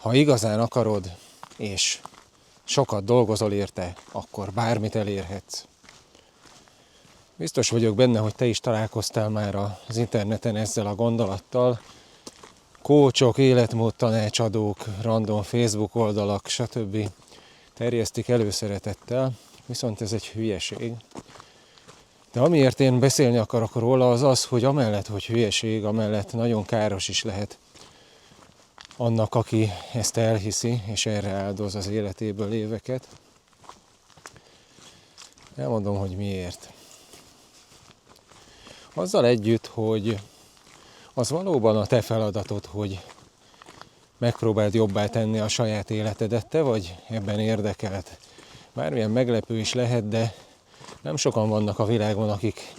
Ha igazán akarod, és sokat dolgozol érte, akkor bármit elérhetsz. Biztos vagyok benne, hogy te is találkoztál már az interneten ezzel a gondolattal. Kócsok, életmódtanácsadók, random Facebook oldalak, stb. Terjesztik előszeretettel, viszont ez egy hülyeség. De amiért én beszélni akarok róla, az az, hogy amellett, hogy hülyeség, amellett nagyon káros is lehet annak, aki ezt elhiszi, és erre áldoz az életéből éveket. Elmondom, hogy miért. Azzal együtt, hogy az valóban a te feladatod, hogy megpróbáld jobbá tenni a saját életedet, te vagy ebben érdekelt. Bármilyen meglepő is lehet, de nem sokan vannak a világon, akik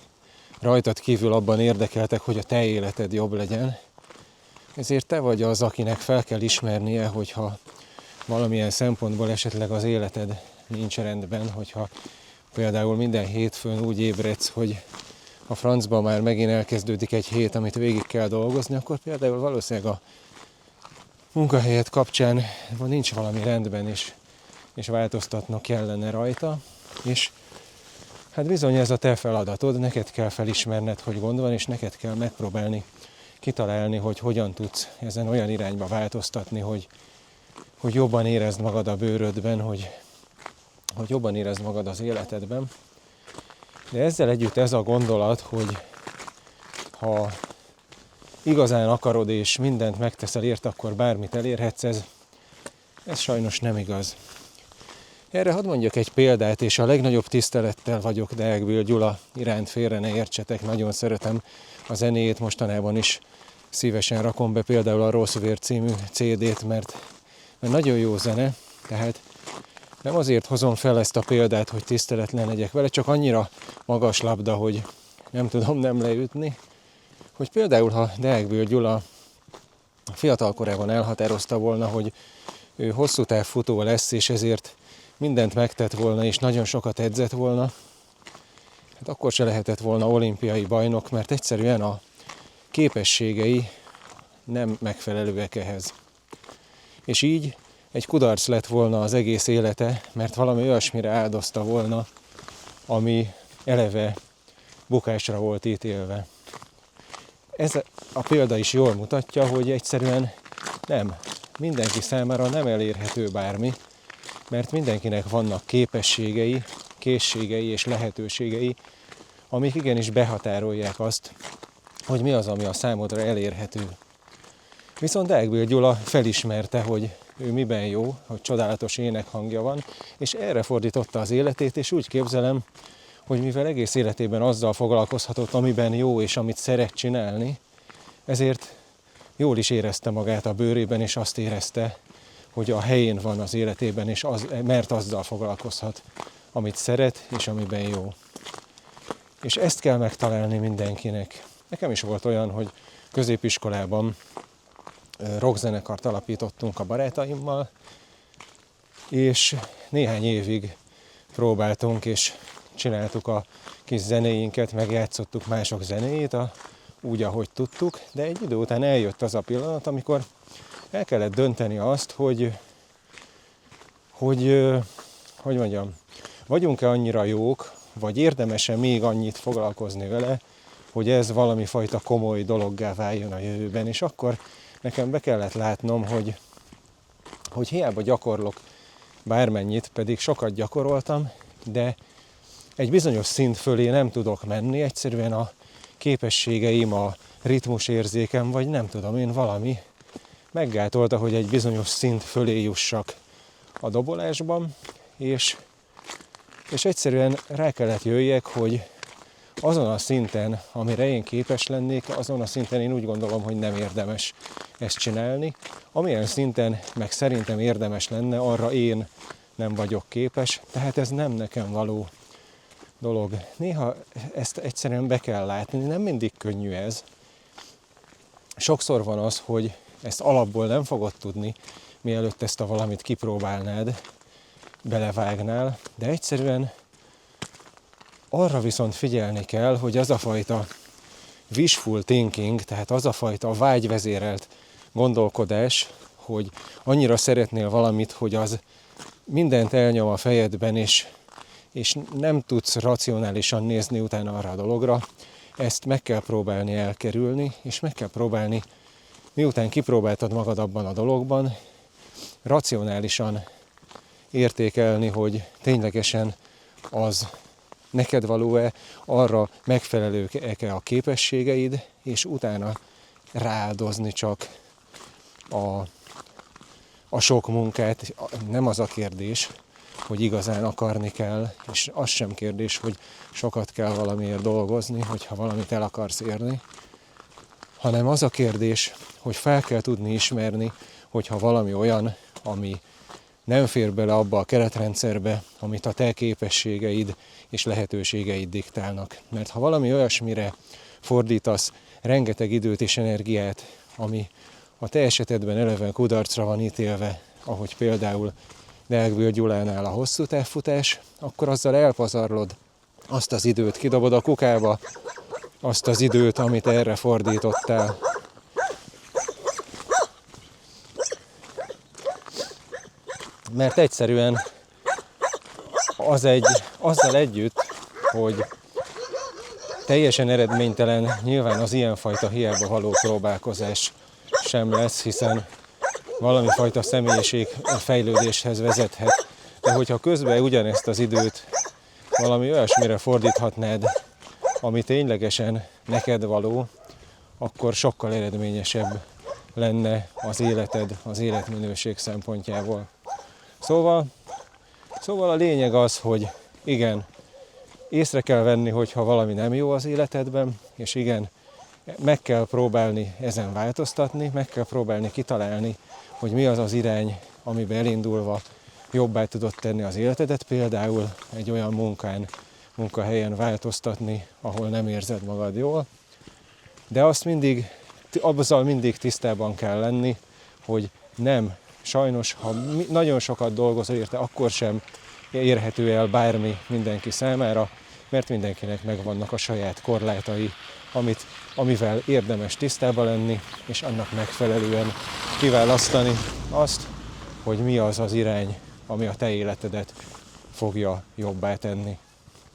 rajtad kívül abban érdekeltek, hogy a te életed jobb legyen. Ezért te vagy az, akinek fel kell ismernie, hogyha valamilyen szempontból esetleg az életed nincs rendben, hogyha például minden hétfőn úgy ébredsz, hogy a francban már megint elkezdődik egy hét, amit végig kell dolgozni, akkor például valószínűleg a munkahelyed kapcsán nincs valami rendben, és változtatnod kellene rajta, és hát bizony ez a te feladatod, neked kell felismerned, hogy gond van, és neked kell megpróbálni kitalálni, hogy hogyan tudsz ezen olyan irányba változtatni, hogy jobban érezd magad a bőrödben, hogy jobban érezd magad az életedben. De ezzel együtt ez a gondolat, hogy ha igazán akarod és mindent megteszel érte, akkor bármit elérhetsz, ez sajnos nem igaz. Erre hadd mondjak egy példát, és a legnagyobb tisztelettel vagyok Deák Bill Gyula iránt, félre ne értsetek, nagyon szeretem a zenéjét, mostanában is szívesen rakom be például a Rossz Vér című CD-t, mert nagyon jó zene, tehát nem azért hozom fel ezt a példát, hogy tiszteletlen legyek vele, csak annyira magas labda, hogy nem tudom nem leütni, hogy például ha Deák Bill Gyula fiatal korában elhatározta volna, hogy ő hosszú távfutó lesz, és ezért mindent megtett volna, és nagyon sokat edzett volna, hát akkor se lehetett volna olimpiai bajnok, mert egyszerűen a képességei nem megfelelőek ehhez. És így egy kudarc lett volna az egész élete, mert valami olyasmire áldozta volna, ami eleve bukásra volt ítélve. Ez a példa is jól mutatja, hogy egyszerűen nem, mindenki számára nem elérhető bármi, mert mindenkinek vannak képességei, készségei és lehetőségei, amik igenis behatárolják azt, hogy mi az, ami a számodra elérhető. Viszont Deák Bill Gyula felismerte, hogy ő miben jó, hogy csodálatos énekhangja van, és erre fordította az életét, és úgy képzelem, hogy mivel egész életében azzal foglalkozhatott, amiben jó és amit szeret csinálni, ezért jól is érezte magát a bőrében, és azt érezte, hogy a helyén van az életében, és mert azzal foglalkozhat, amit szeret, és amiben jó. És ezt kell megtalálni mindenkinek. Nekem is volt olyan, hogy középiskolában rockzenekart alapítottunk a barátaimmal, és néhány évig próbáltunk, és csináltuk a kis zenéinket, megjátszottuk mások zenéjét, úgy, ahogy tudtuk, de egy idő után eljött az a pillanat, amikor el kellett dönteni azt, hogy mondjam, vagyunk-e annyira jók, vagy érdemes-e még annyit foglalkozni vele, hogy ez valami fajta komoly dologgá váljon a jövőben. És akkor nekem be kellett látnom, hogy hiába gyakorlok bármennyit, pedig sokat gyakoroltam, de egy bizonyos szint fölé nem tudok menni, egyszerűen a képességeim, a ritmusérzékem, vagy nem tudom én, valami meggátolta, hogy egy bizonyos szint fölé jussak a dobolásban, és egyszerűen rá kellett jöjjek, hogy azon a szinten, amire én képes lennék, azon a szinten én úgy gondolom, hogy nem érdemes ezt csinálni. Amilyen szinten meg szerintem érdemes lenne, arra én nem vagyok képes, tehát ez nem nekem való dolog. Néha ezt egyszerűen be kell látni, nem mindig könnyű ez. Sokszor van az, hogy ezt alapból nem fogod tudni, mielőtt ezt a valamit kipróbálnád, belevágnál, de egyszerűen arra viszont figyelni kell, hogy az a fajta wishful thinking, tehát az a fajta vágyvezérelt gondolkodás, hogy annyira szeretnél valamit, hogy az mindent elnyom a fejedben, és nem tudsz racionálisan nézni utána arra a dologra, ezt meg kell próbálni elkerülni, és meg kell próbálni, miután kipróbáltad magad abban a dologban, racionálisan értékelni, hogy ténylegesen az neked való-e, arra megfelelőek-e a képességeid, és utána rááldozni csak a sok munkát. Nem az a kérdés, hogy igazán akarni kell, és az sem kérdés, hogy sokat kell valamiért dolgozni, hogyha valamit el akarsz érni, hanem az a kérdés, hogy fel kell tudni ismerni, hogyha valami olyan, ami nem fér bele abba a keretrendszerbe, amit a te képességeid és lehetőségeid diktálnak. Mert ha valami olyasmire fordítasz rengeteg időt és energiát, ami a te esetedben eleven kudarcra van ítélve, ahogy például Deák Gyulánál a hosszú távfutás, akkor azzal elpazarlod azt az időt, kidobod a kukába, azt az időt, amit erre fordítottál. Mert egyszerűen azzal együtt, hogy teljesen eredménytelen, nyilván az ilyenfajta hiába való próbálkozás sem lesz, hiszen valami fajta személyiség fejlődéshez vezethet. De hogyha közben ugyanezt az időt valami olyasmire fordíthatnád, ami ténylegesen neked való, akkor sokkal eredményesebb lenne az életed, az életminőség szempontjából. Szóval a lényeg az, hogy igen, észre kell venni, hogyha valami nem jó az életedben, és igen, meg kell próbálni ezen változtatni, meg kell próbálni kitalálni, hogy mi az az irány, amiben elindulva jobbá tudod tenni az életedet, például egy olyan munkahelyen változtatni, ahol nem érzed magad jól. De azzal mindig tisztában kell lenni, hogy nem, sajnos, ha nagyon sokat dolgozol érte, akkor sem érhető el bármi mindenki számára, mert mindenkinek megvannak a saját korlátai, amivel érdemes tisztában lenni, és annak megfelelően kiválasztani azt, hogy mi az az irány, ami a te életedet fogja jobbá tenni.